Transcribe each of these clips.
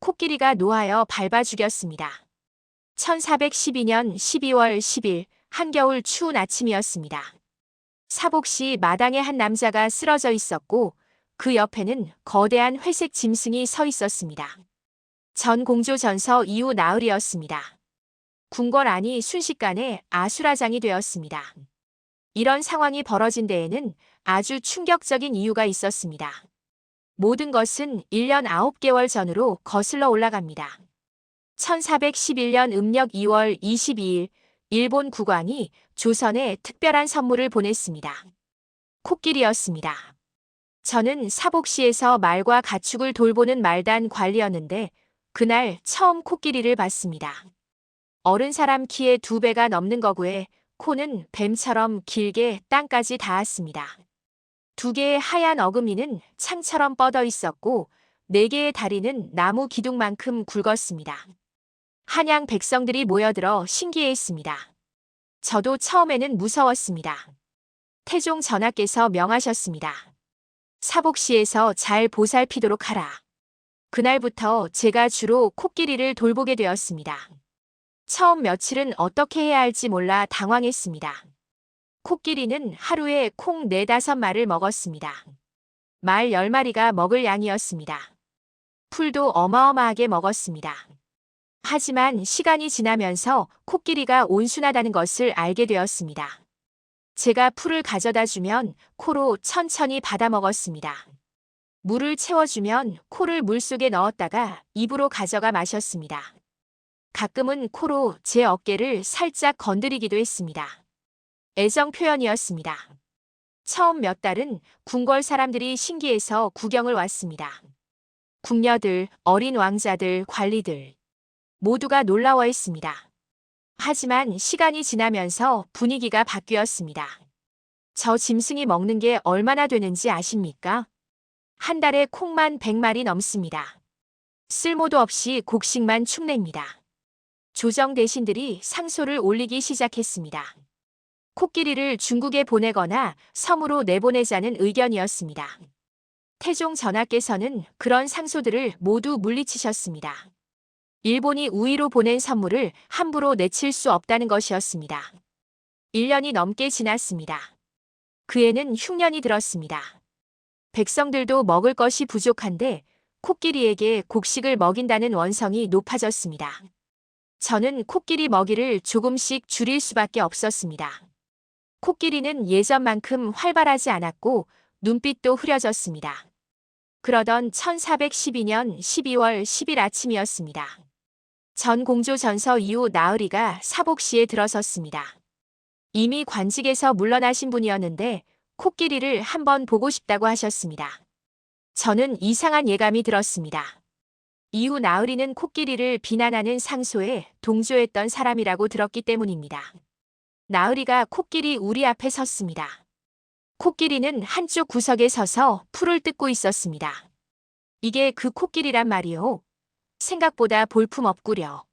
코끼리가 노하여 밟아 죽였습니다. 1412년 12월 10일 한겨울 추운 아침이었습니다. 사복시 마당에 한 남자가 쓰러져 있었고 그 옆에는 거대한 회색 짐승이 서 있었습니다. 전공조전서 이후 나흘이었습니다. 궁궐 안이 순식간에 아수라장이 되었습니다. 이런 상황이 벌어진 데에는 아주 충격적인 이유가 있었습니다. 모든 것은 1년 9개월 전으로 거슬러 올라갑니다. 1411년 음력 2월 22일 일본 국왕이 조선에 특별한 선물을 보냈습니다. 코끼리였습니다. 저는 사복시에서 말과 가축을 돌보는 말단 관리였는데 그날 처음 코끼리를 봤습니다. 어른 사람 키의 2배가 넘는 거구에 코는 뱀처럼 길게 땅까지 닿았습니다. 2개의 하얀 어금니는 창처럼 뻗어 있었고 4개의 다리는 나무 기둥만큼 굵었습니다. 한양 백성들이 모여들어 신기해했습니다. 저도 처음에는 무서웠습니다. 태종 전하께서 명하셨습니다. 사복시에서 잘 보살피도록 하라. 그날부터 제가 주로 코끼리를 돌보게 되었습니다. 처음 며칠은 어떻게 해야 할지 몰라 당황했습니다. 코끼리는 하루에 콩 4-5마리를 먹었습니다. 말 10마리가 먹을 양이었습니다. 풀도 어마어마하게 먹었습니다. 하지만 시간이 지나면서 코끼리가 온순하다는 것을 알게 되었습니다. 제가 풀을 가져다 주면 코로 천천히 받아 먹었습니다. 물을 채워주면 코를 물속에 넣었다가 입으로 가져가 마셨습니다. 가끔은 코로 제 어깨를 살짝 건드리기도 했습니다. 애정 표현이었습니다. 처음 몇 달은 궁궐 사람들이 신기해서 구경을 왔습니다. 궁녀들, 어린 왕자들, 관리들 모두가 놀라워했습니다. 하지만 시간이 지나면서 분위기가 바뀌었습니다. 저 짐승이 먹는 게 얼마나 되는지 아십니까? 한 달에 콩만 100마리 넘습니다. 쓸모도 없이 곡식만 축냅니다. 조정 대신들이 상소를 올리기 시작했습니다. 코끼리를 중국에 보내거나 섬으로 내보내자는 의견이었습니다. 태종 전하께서는 그런 상소들을 모두 물리치셨습니다. 일본이 우위로 보낸 선물을 함부로 내칠 수 없다는 것이었습니다. 1년이 넘게 지났습니다. 그 해는 흉년이 들었습니다. 백성들도 먹을 것이 부족한데 코끼리에게 곡식을 먹인다는 원성이 높아졌습니다. 저는 코끼리 먹이를 조금씩 줄일 수밖에 없었습니다. 코끼리는 예전만큼 활발하지 않았고 눈빛도 흐려졌습니다. 그러던 1412년 12월 10일 아침이었습니다. 전공조전서 이후 나으리가 사복시에 들어섰습니다. 이미 관직에서 물러나신 분이었는데 코끼리를 한번 보고 싶다고 하셨습니다. 저는 이상한 예감이 들었습니다. 이후 나으리는 코끼리를 비난하는 상소에 동조했던 사람이라고 들었기 때문입니다. 나으리가 코끼리 우리 앞에 섰습니다. 코끼리는 한쪽 구석에 서서 풀을 뜯고 있었습니다. 이게 그 코끼리란 말이오. 생각보다 볼품없구려.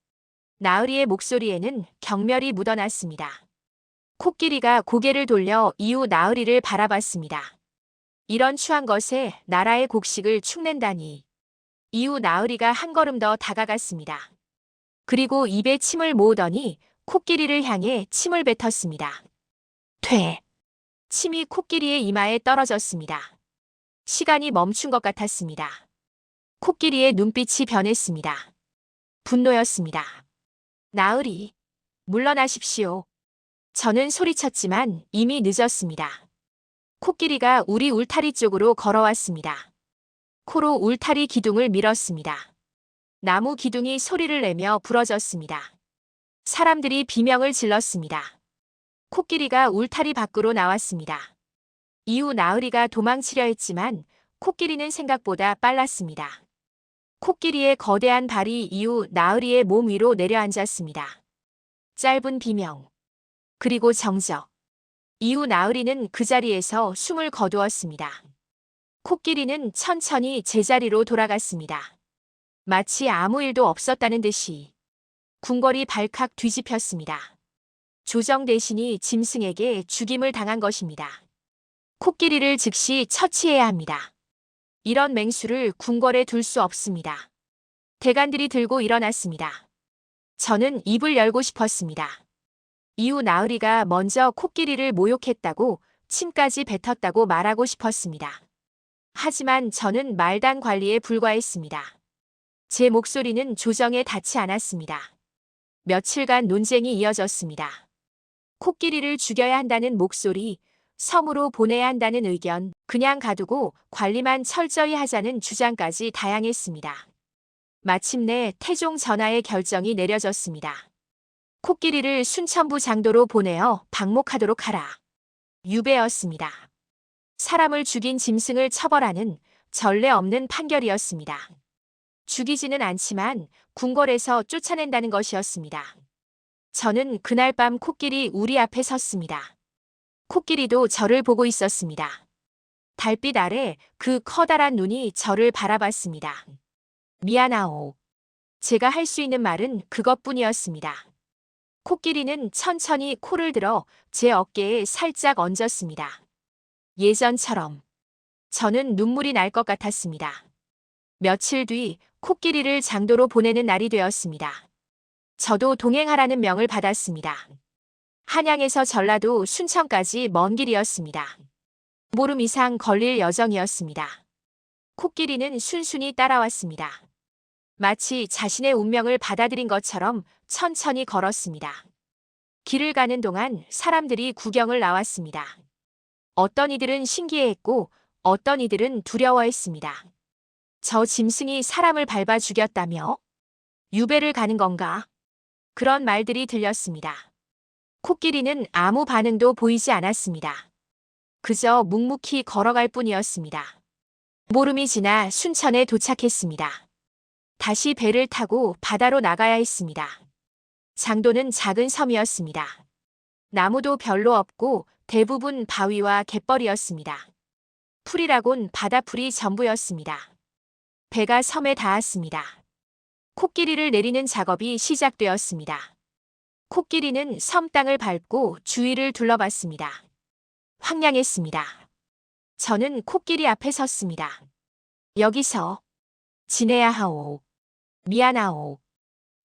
나으리의 목소리에는 경멸이 묻어났습니다. 코끼리가 고개를 돌려 이후 나으리를 바라봤습니다. 이런 추한 것에 나라의 곡식을 축낸다니. 이후 나으리가 한 걸음 더 다가갔습니다. 그리고 입에 침을 모으더니 코끼리를 향해 침을 뱉었습니다. 퇴. 침이 코끼리의 이마에 떨어졌습니다. 시간이 멈춘 것 같았습니다. 코끼리의 눈빛이 변했습니다. 분노였습니다. 나으리, 물러나십시오. 저는 소리쳤지만 이미 늦었습니다. 코끼리가 우리 울타리 쪽으로 걸어왔습니다. 코로 울타리 기둥을 밀었습니다. 나무 기둥이 소리를 내며 부러졌습니다. 사람들이 비명을 질렀습니다. 코끼리가 울타리 밖으로 나왔습니다. 이후 나으리가 도망치려 했지만 코끼리는 생각보다 빨랐습니다. 코끼리의 거대한 발이 이후 나으리의 몸 위로 내려앉았습니다. 짧은 비명. 그리고 정적. 이후 나으리는 그 자리에서 숨을 거두었습니다. 코끼리는 천천히 제자리로 돌아갔습니다. 마치 아무 일도 없었다는 듯이. 궁궐이 발칵 뒤집혔습니다. 조정 대신이 짐승에게 죽임을 당한 것입니다. 코끼리를 즉시 처치해야 합니다. 이런 맹수를 궁궐에 둘 수 없습니다. 대간들이 들고 일어났습니다. 저는 입을 열고 싶었습니다. 이후 나으리가 먼저 코끼리를 모욕했다고 침까지 뱉었다고 말하고 싶었습니다. 하지만 저는 말단 관리에 불과했습니다. 제 목소리는 조정에 닿지 않았습니다. 며칠간 논쟁이 이어졌습니다. 코끼리를 죽여야 한다는 목소리, 섬으로 보내야 한다는 의견, 그냥 가두고 관리만 철저히 하자는 주장까지 다양했습니다. 마침내 태종 전하의 결정이 내려졌습니다. 코끼리를 순천부 장도로 보내어 방목하도록 하라. 유배였습니다. 사람을 죽인 짐승을 처벌하는 전례 없는 판결이었습니다. 죽이지는 않지만 궁궐에서 쫓아낸다는 것이었습니다. 저는 그날 밤 코끼리 우리 앞에 섰습니다. 코끼리도 저를 보고 있었습니다. 달빛 아래 그 커다란 눈이 저를 바라봤습니다. 미안하오. 제가 할 수 있는 말은 그것뿐이었습니다. 코끼리는 천천히 코를 들어 제 어깨에 살짝 얹었습니다. 예전처럼. 저는 눈물이 날 것 같았습니다. 며칠 뒤 코끼리를 장도로 보내는 날이 되었습니다. 저도 동행하라는 명을 받았습니다. 한양에서 전라도 순천까지 먼 길이었습니다. 보름 이상 걸릴 여정이었습니다. 코끼리는 순순히 따라왔습니다. 마치 자신의 운명을 받아들인 것처럼 천천히 걸었습니다. 길을 가는 동안 사람들이 구경을 나왔습니다. 어떤 이들은 신기해했고 어떤 이들은 두려워했습니다. 저 짐승이 사람을 밟아 죽였다며? 유배를 가는 건가? 그런 말들이 들렸습니다. 코끼리는 아무 반응도 보이지 않았습니다. 그저 묵묵히 걸어갈 뿐이었습니다. 보름이 지나 순천에 도착했습니다. 다시 배를 타고 바다로 나가야 했습니다. 장도는 작은 섬이었습니다. 나무도 별로 없고 대부분 바위와 갯벌이었습니다. 풀이라곤 바다풀이 전부였습니다. 배가 섬에 닿았습니다. 코끼리를 내리는 작업이 시작되었습니다. 코끼리는 섬 땅을 밟고 주위를 둘러봤습니다. 황량했습니다. 저는 코끼리 앞에 섰습니다. 여기서 지내야 하오. 미안하오.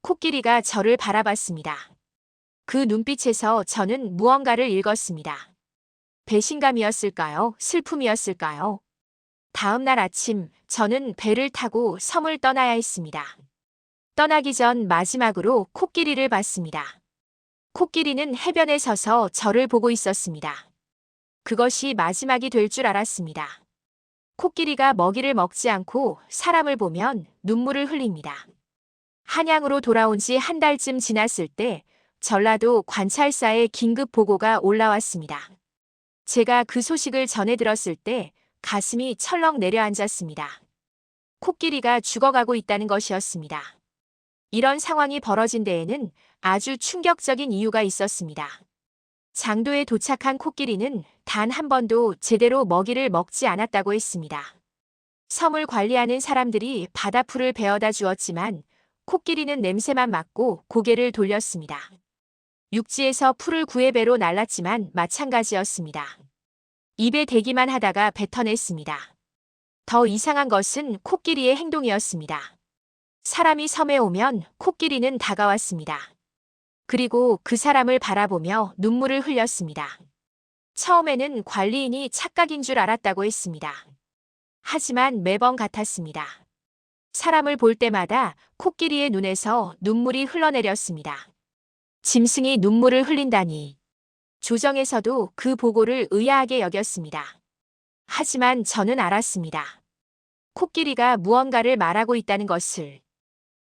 코끼리가 저를 바라봤습니다. 그 눈빛에서 저는 무언가를 읽었습니다. 배신감이었을까요? 슬픔이었을까요? 다음 날 아침 저는 배를 타고 섬을 떠나야 했습니다. 떠나기 전 마지막으로 코끼리를 봤습니다. 코끼리는 해변에 서서 저를 보고 있었습니다. 그것이 마지막이 될 줄 알았습니다. 코끼리가 먹이를 먹지 않고 사람을 보면 눈물을 흘립니다. 한양으로 돌아온 지 한 달쯤 지났을 때 전라도 관찰사의 긴급 보고가 올라왔습니다. 제가 그 소식을 전해 들었을 때 가슴이 철렁 내려앉았습니다. 코끼리가 죽어가고 있다는 것이었습니다. 이런 상황이 벌어진 데에는 아주 충격적인 이유가 있었습니다. 장도에 도착한 코끼리는 단 한 번도 제대로 먹이를 먹지 않았다고 했습니다. 섬을 관리하는 사람들이 바다풀을 베어다 주었지만 코끼리는 냄새만 맡고 고개를 돌렸습니다. 육지에서 풀을 구해 배로 날랐지만 마찬가지였습니다. 입에 대기만 하다가 뱉어냈습니다. 더 이상한 것은 코끼리의 행동이었습니다. 사람이 섬에 오면 코끼리는 다가왔습니다. 그리고 그 사람을 바라보며 눈물을 흘렸습니다. 처음에는 관리인이 착각인 줄 알았다고 했습니다. 하지만 매번 같았습니다. 사람을 볼 때마다 코끼리의 눈에서 눈물이 흘러내렸습니다. 짐승이 눈물을 흘린다니. 조정에서도 그 보고를 의아하게 여겼습니다. 하지만 저는 알았습니다. 코끼리가 무언가를 말하고 있다는 것을.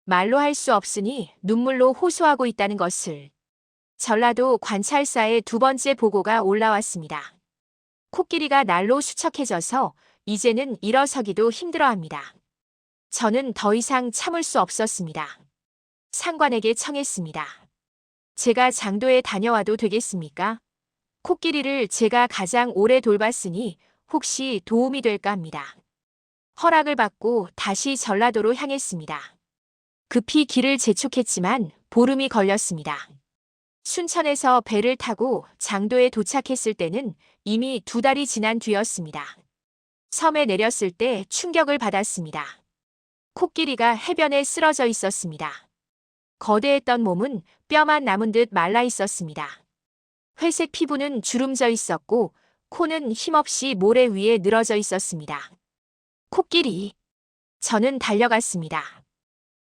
말로 할 수 없으니 눈물로 호소하고 있다는 것을. 전라도 관찰사의 두 번째 보고가 올라왔습니다. 코끼리가 날로 수척해져서 이제는 일어서기도 힘들어합니다. 저는 더 이상 참을 수 없었습니다. 상관에게 청했습니다. 제가 장도에 다녀와도 되겠습니까? 코끼리를 제가 가장 오래 돌봤으니 혹시 도움이 될까 합니다. 허락을 받고 다시 전라도로 향했습니다. 급히 길을 재촉했지만 보름이 걸렸습니다. 순천에서 배를 타고 장도에 도착했을 때는 이미 2달이 지난 뒤였습니다. 섬에 내렸을 때 충격을 받았습니다. 코끼리가 해변에 쓰러져 있었습니다. 거대했던 몸은 뼈만 남은 듯 말라 있었습니다. 회색 피부는 주름져 있었고 코는 힘없이 모래 위에 늘어져 있었습니다. 코끼리. 저는 달려갔습니다.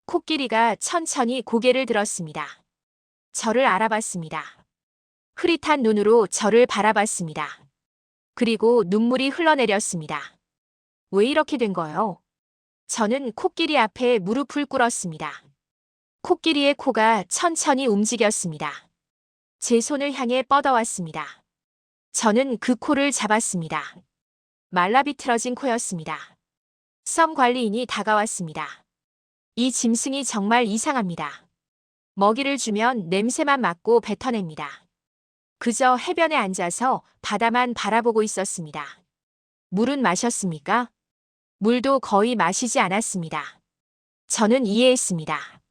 코끼리가 천천히 고개를 들었습니다. 저를 알아봤습니다. 흐릿한 눈으로 저를 바라봤습니다. 그리고 눈물이 흘러내렸습니다. 왜 이렇게 된 거요? 저는 코끼리 앞에 무릎을 꿇었습니다. 코끼리의 코가 천천히 움직였습니다. 제 손을 향해 뻗어왔습니다. 저는 그 코를 잡았습니다. 말라비틀어진 코였습니다. 섬 관리인이 다가왔습니다. 이 짐승이 정말 이상합니다. 먹이를 주면 냄새만 맡고 뱉어냅니다. 그저 해변에 앉아서 바다만 바라보고 있었습니다. 물은 마셨습니까? 물도 거의 마시지 않았습니다. 저는 이해했습니다.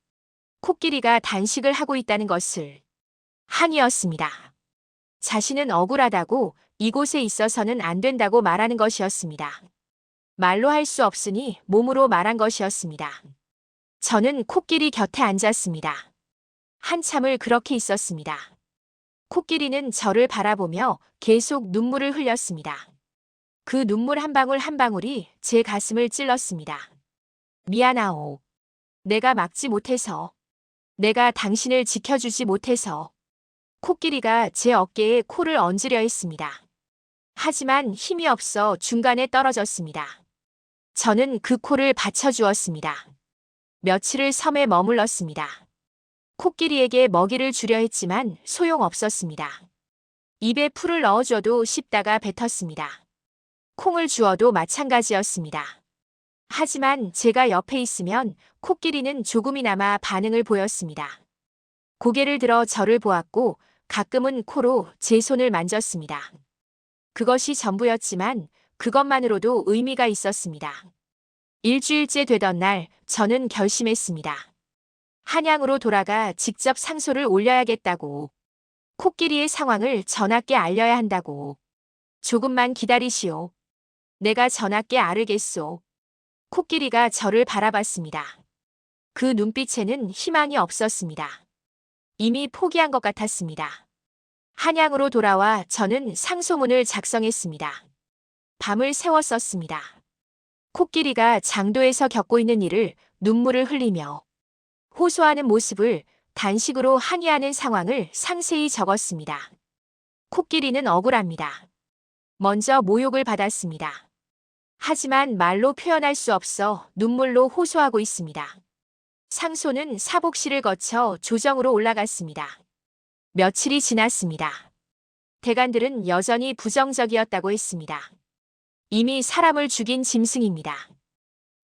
코끼리가 단식을 하고 있다는 것을. 항의였습니다. 자신은 억울하다고 이곳에 있어서는 안 된다고 말하는 것이었습니다. 말로 할 수 없으니 몸으로 말한 것이었습니다. 저는 코끼리 곁에 앉았습니다. 한참을 그렇게 있었습니다. 코끼리는 저를 바라보며 계속 눈물을 흘렸습니다. 그 눈물 한 방울 한 방울이 제 가슴을 찔렀습니다. 미안하오. 내가 막지 못해서. 내가 당신을 지켜주지 못해서. 코끼리가 제 어깨에 코를 얹으려 했습니다. 하지만 힘이 없어 중간에 떨어졌습니다. 저는 그 코를 받쳐주었습니다. 며칠을 섬에 머물렀습니다. 코끼리에게 먹이를 주려 했지만 소용없었습니다. 입에 풀을 넣어줘도 씹다가 뱉었습니다. 콩을 주어도 마찬가지였습니다. 하지만 제가 옆에 있으면 코끼리는 조금이나마 반응을 보였습니다. 고개를 들어 저를 보았고 가끔은 코로 제 손을 만졌습니다. 그것이 전부였지만 그것만으로도 의미가 있었습니다. 일주일째 되던 날 저는 결심했습니다. 한양으로 돌아가 직접 상소를 올려야겠다고. 코끼리의 상황을 전하께 알려야 한다고. 조금만 기다리시오. 내가 전하께 아르겠소. 코끼리가 저를 바라봤습니다. 그 눈빛에는 희망이 없었습니다. 이미 포기한 것 같았습니다. 한양으로 돌아와 저는 상소문을 작성했습니다. 밤을 새워 썼습니다. 코끼리가 장도에서 겪고 있는 일을 눈물을 흘리며 호소하는 모습을 단식으로 항의하는 상황을 상세히 적었습니다. 코끼리는 억울합니다. 먼저 모욕을 받았습니다. 하지만 말로 표현할 수 없어 눈물로 호소하고 있습니다. 상소는 사복시를 거쳐 조정으로 올라갔습니다. 며칠이 지났습니다. 대관들은 여전히 부정적이었다고 했습니다. 이미 사람을 죽인 짐승입니다.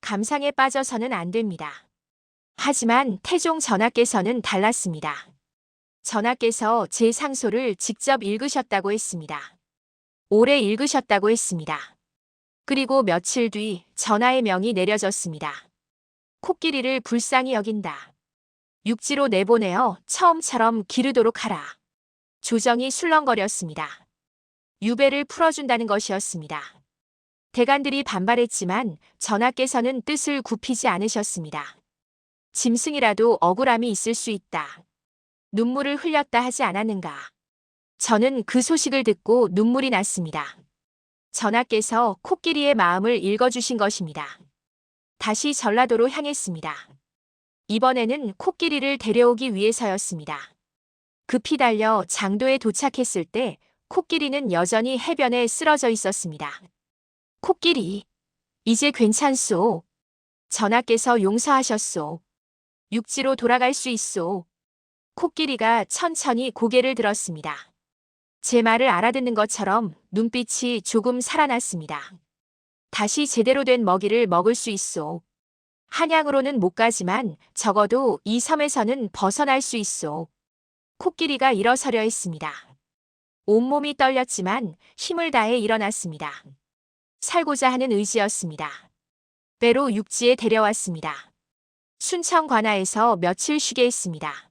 감상에 빠져서는 안 됩니다. 하지만 태종 전하께서는 달랐습니다. 전하께서 제 상소를 직접 읽으셨다고 했습니다. 오래 읽으셨다고 했습니다. 그리고 며칠 뒤 전하의 명이 내려졌습니다. 코끼리를 불쌍히 여긴다. 육지로 내보내어 처음처럼 기르도록 하라. 조정이 술렁거렸습니다. 유배를 풀어준다는 것이었습니다. 대관들이 반발했지만 전하께서는 뜻을 굽히지 않으셨습니다. 짐승이라도 억울함이 있을 수 있다. 눈물을 흘렸다 하지 않았는가. 저는 그 소식을 듣고 눈물이 났습니다. 전하께서 코끼리의 마음을 읽어주신 것입니다. 다시 전라도로 향했습니다. 이번에는 코끼리를 데려오기 위해서였습니다. 급히 달려 장도에 도착했을 때 코끼리는 여전히 해변에 쓰러져 있었습니다. 코끼리, 이제 괜찮소. 전하께서 용서하셨소. 육지로 돌아갈 수 있소. 코끼리가 천천히 고개를 들었습니다. 제 말을 알아듣는 것처럼 눈빛이 조금 살아났습니다. 다시 제대로 된 먹이를 먹을 수 있소. 한양으로는 못 가지만 적어도 이 섬에서는 벗어날 수 있소. 코끼리가 일어서려 했습니다. 온몸이 떨렸지만 힘을 다해 일어났습니다. 살고자 하는 의지였습니다. 배로 육지에 데려왔습니다. 순천 관아에서 며칠 쉬게 했습니다.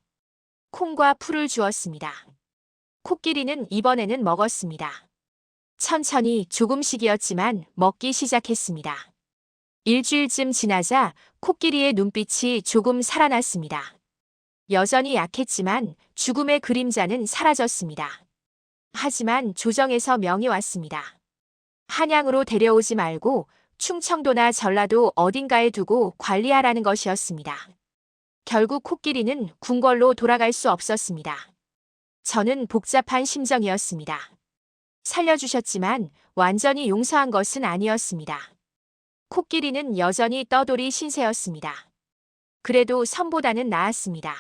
콩과 풀을 주었습니다. 코끼리는 이번에는 먹었습니다. 천천히 조금씩이었지만 먹기 시작했습니다. 일주일쯤 지나자 코끼리의 눈빛이 조금 살아났습니다. 여전히 약했지만 죽음의 그림자는 사라졌습니다. 하지만 조정에서 명이 왔습니다. 한양으로 데려오지 말고 충청도나 전라도 어딘가에 두고 관리하라는 것이었습니다. 결국 코끼리는 궁궐로 돌아갈 수 없었습니다. 저는 복잡한 심정이었습니다. 살려주셨지만 완전히 용서한 것은 아니었습니다. 코끼리는 여전히 떠돌이 신세였습니다. 그래도 섬보다는 나았습니다.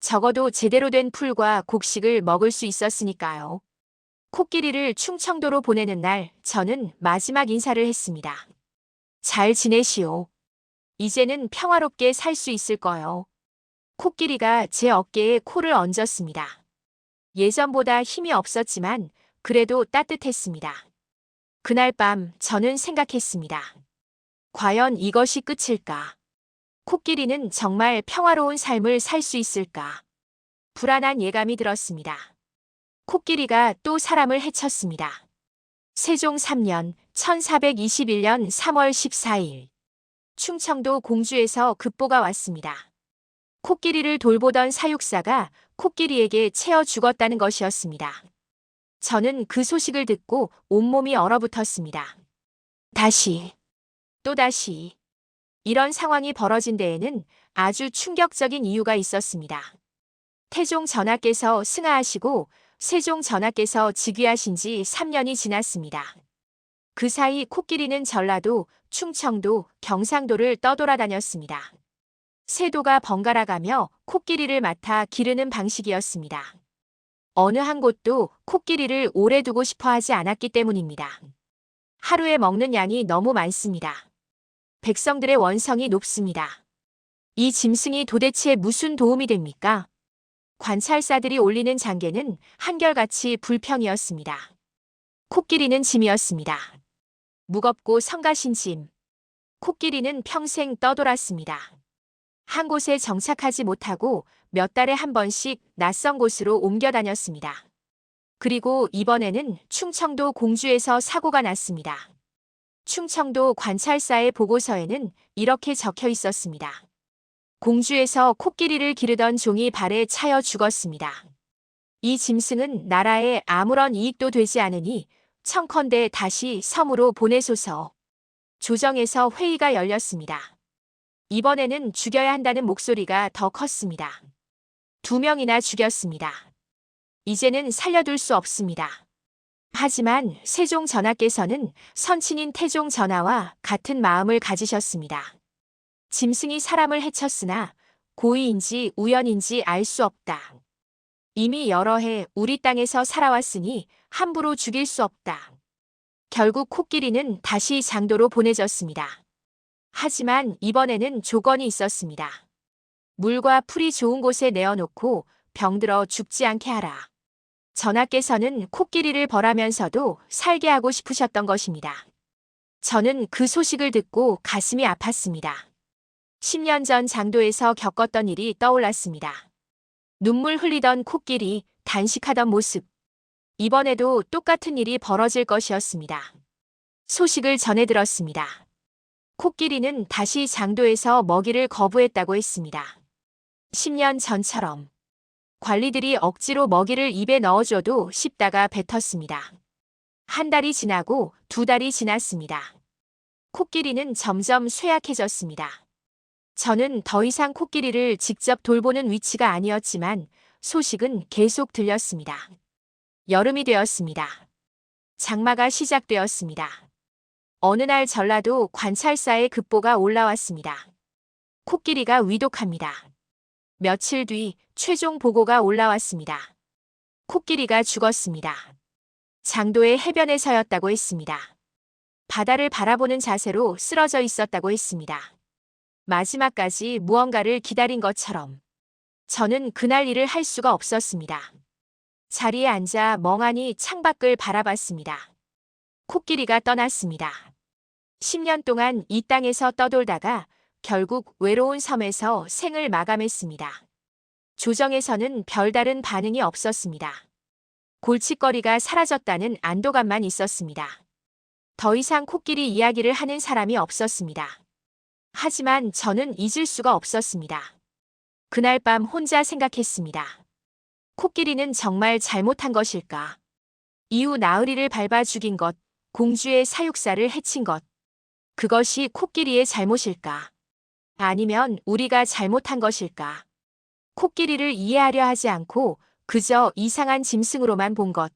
적어도 제대로 된 풀과 곡식을 먹을 수 있었으니까요. 코끼리를 충청도로 보내는 날 저는 마지막 인사를 했습니다. 잘 지내시오. 이제는 평화롭게 살 수 있을 거요. 코끼리가 제 어깨에 코를 얹었습니다. 예전보다 힘이 없었지만 그래도 따뜻했습니다. 그날 밤 저는 생각했습니다. 과연 이것이 끝일까? 코끼리는 정말 평화로운 삶을 살 수 있을까? 불안한 예감이 들었습니다. 코끼리가 또 사람을 해쳤습니다. 세종 3년 1421년 3월 14일 충청도 공주에서 급보가 왔습니다. 코끼리를 돌보던 사육사가 코끼리에게 채어 죽었다는 것이었습니다. 저는 그 소식을 듣고 온몸이 얼어붙었습니다. 다시, 또다시. 이런 상황이 벌어진 데에는 아주 충격적인 이유가 있었습니다. 태종 전하께서 승하하시고 세종 전하께서 즉위하신 지 3년이 지났습니다. 그 사이 코끼리는 전라도, 충청도, 경상도를 떠돌아다녔습니다. 세도가 번갈아가며 코끼리를 맡아 기르는 방식이었습니다. 어느 한 곳도 코끼리를 오래 두고 싶어 하지 않았기 때문입니다. 하루에 먹는 양이 너무 많습니다. 백성들의 원성이 높습니다. 이 짐승이 도대체 무슨 도움이 됩니까? 관찰사들이 올리는 장계는 한결같이 불평이었습니다. 코끼리는 짐이었습니다. 무겁고 성가신 짐. 코끼리는 평생 떠돌았습니다. 한 곳에 정착하지 못하고 몇 달에 한 번씩 낯선 곳으로 옮겨 다녔습니다. 그리고 이번에는 충청도 공주에서 사고가 났습니다. 충청도 관찰사의 보고서에는 이렇게 적혀 있었습니다. 공주에서 코끼리를 기르던 종이 발에 차여 죽었습니다. 이 짐승은 나라에 아무런 이익도 되지 않으니 청컨대 다시 섬으로 보내소서. 조정에서 회의가 열렸습니다. 이번에는 죽여야 한다는 목소리가 더 컸습니다. 2명이나 죽였습니다. 이제는 살려둘 수 없습니다. 하지만 세종 전하께서는 선친인 태종 전하와 같은 마음을 가지셨습니다. 짐승이 사람을 해쳤으나 고의인지 우연인지 알 수 없다. 이미 여러 해 우리 땅에서 살아왔으니 함부로 죽일 수 없다. 결국 코끼리는 다시 장도로 보내졌습니다. 하지만 이번에는 조건이 있었습니다. 물과 풀이 좋은 곳에 내어놓고 병들어 죽지 않게 하라. 전하께서는 코끼리를 벌하면서도 살게 하고 싶으셨던 것입니다. 저는 그 소식을 듣고 가슴이 아팠습니다. 10년 전 장도에서 겪었던 일이 떠올랐습니다. 눈물 흘리던 코끼리, 단식하던 모습. 이번에도 똑같은 일이 벌어질 것이었습니다. 소식을 전해 들었습니다. 코끼리는 다시 장도에서 먹이를 거부했다고 했습니다. 10년 전처럼. 관리들이 억지로 먹이를 입에 넣어줘도 씹다가 뱉었습니다. 한 달이 지나고 2달이 지났습니다. 코끼리는 점점 쇠약해졌습니다. 저는 더 이상 코끼리를 직접 돌보는 위치가 아니었지만 소식은 계속 들렸습니다. 여름이 되었습니다. 장마가 시작되었습니다. 어느 날 전라도 관찰사의 급보가 올라왔습니다. 코끼리가 위독합니다. 며칠 뒤 최종 보고가 올라왔습니다. 코끼리가 죽었습니다. 장도의 해변에 서였다고 했습니다. 바다를 바라보는 자세로 쓰러져 있었다고 했습니다. 마지막까지 무언가를 기다린 것처럼. 저는 그날 일을 할 수가 없었습니다. 자리에 앉아 멍하니 창밖을 바라봤습니다. 코끼리가 떠났습니다. 10년 동안 이 땅에서 떠돌다가 결국 외로운 섬에서 생을 마감했습니다. 조정에서는 별다른 반응이 없었습니다. 골칫거리가 사라졌다는 안도감만 있었습니다. 더 이상 코끼리 이야기를 하는 사람이 없었습니다. 하지만 저는 잊을 수가 없었습니다. 그날 밤 혼자 생각했습니다. 코끼리는 정말 잘못한 것일까? 이후 나으리를 밟아 죽인 것, 공주의 사육사를 해친 것. 그것이 코끼리의 잘못일까? 아니면 우리가 잘못한 것일까? 코끼리를 이해하려 하지 않고 그저 이상한 짐승으로만 본 것.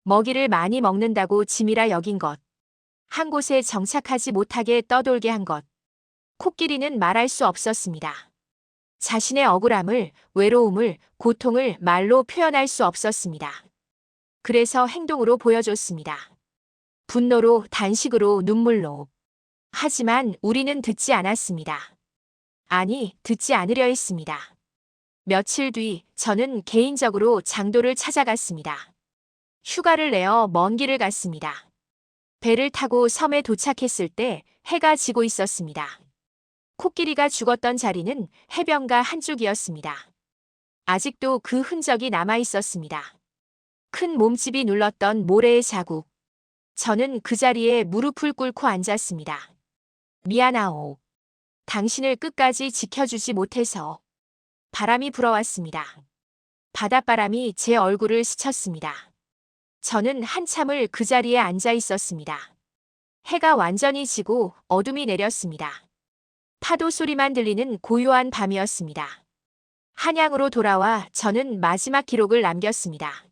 먹이를 많이 먹는다고 짐이라 여긴 것. 한 곳에 정착하지 못하게 떠돌게 한 것. 코끼리는 말할 수 없었습니다. 자신의 억울함을, 외로움을, 고통을 말로 표현할 수 없었습니다. 그래서 행동으로 보여줬습니다. 분노로, 단식으로, 눈물로. 하지만 우리는 듣지 않았습니다. 아니, 듣지 않으려 했습니다. 며칠 뒤 저는 개인적으로 장도를 찾아갔습니다. 휴가를 내어 먼 길을 갔습니다. 배를 타고 섬에 도착했을 때 해가 지고 있었습니다. 코끼리가 죽었던 자리는 해변가 한쪽이었습니다. 아직도 그 흔적이 남아 있었습니다. 큰 몸집이 눌렀던 모래의 자국. 저는 그 자리에 무릎을 꿇고 앉았습니다. 미안하오. 당신을 끝까지 지켜주지 못해서. 바람이 불어왔습니다. 바닷바람이 제 얼굴을 스쳤습니다. 저는 한참을 그 자리에 앉아 있었습니다. 해가 완전히 지고 어둠이 내렸습니다. 파도 소리만 들리는 고요한 밤이었습니다. 한양으로 돌아와 저는 마지막 기록을 남겼습니다.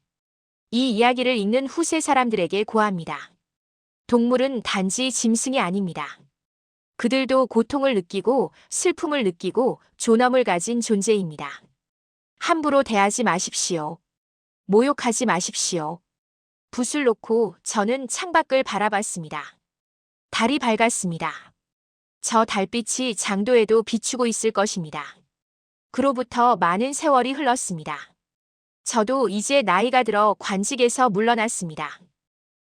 이 이야기를 읽는 후세 사람들에게 고합니다. 동물은 단지 짐승이 아닙니다. 그들도 고통을 느끼고 슬픔을 느끼고 존엄을 가진 존재입니다. 함부로 대하지 마십시오. 모욕하지 마십시오. 붓을 놓고 저는 창밖을 바라봤습니다. 달이 밝았습니다. 저 달빛이 장도에도 비추고 있을 것입니다. 그로부터 많은 세월이 흘렀습니다. 저도 이제 나이가 들어 관직에서 물러났습니다.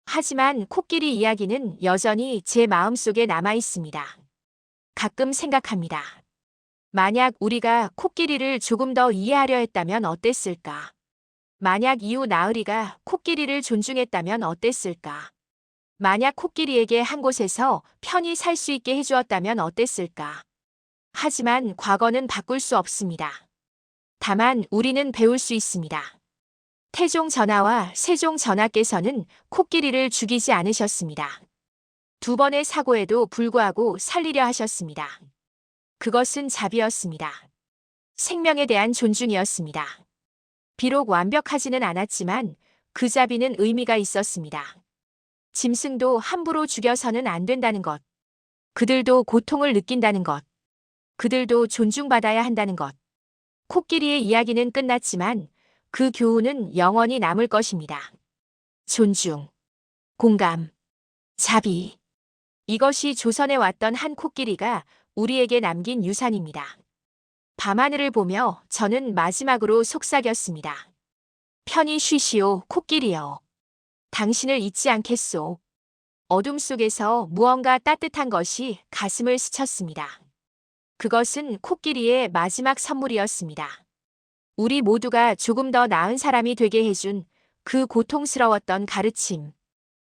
하지만 코끼리 이야기는 여전히 제 마음속에 남아 있습니다. 가끔 생각합니다. 만약 우리가 코끼리를 조금 더 이해하려 했다면 어땠을까? 만약 이후 나으리가 코끼리를 존중했다면 어땠을까? 만약 코끼리에게 한 곳에서 편히 살 수 있게 해주었다면 어땠을까? 하지만 과거는 바꿀 수 없습니다. 다만 우리는 배울 수 있습니다. 태종 전하와 세종 전하께서는 코끼리를 죽이지 않으셨습니다. 2번의 사고에도 불구하고 살리려 하셨습니다. 그것은 자비였습니다. 생명에 대한 존중이었습니다. 비록 완벽하지는 않았지만 그 자비는 의미가 있었습니다. 짐승도 함부로 죽여서는 안 된다는 것. 그들도 고통을 느낀다는 것. 그들도 존중받아야 한다는 것. 코끼리의 이야기는 끝났지만 그 교훈은 영원히 남을 것입니다. 존중, 공감, 자비. 이것이 조선에 왔던 한 코끼리가 우리에게 남긴 유산입니다. 밤하늘을 보며 저는 마지막으로 속삭였습니다. 편히 쉬시오, 코끼리여. 당신을 잊지 않겠소. 어둠 속에서 무언가 따뜻한 것이 가슴을 스쳤습니다. 그것은 코끼리의 마지막 선물이었습니다. 우리 모두가 조금 더 나은 사람이 되게 해준 그 고통스러웠던 가르침.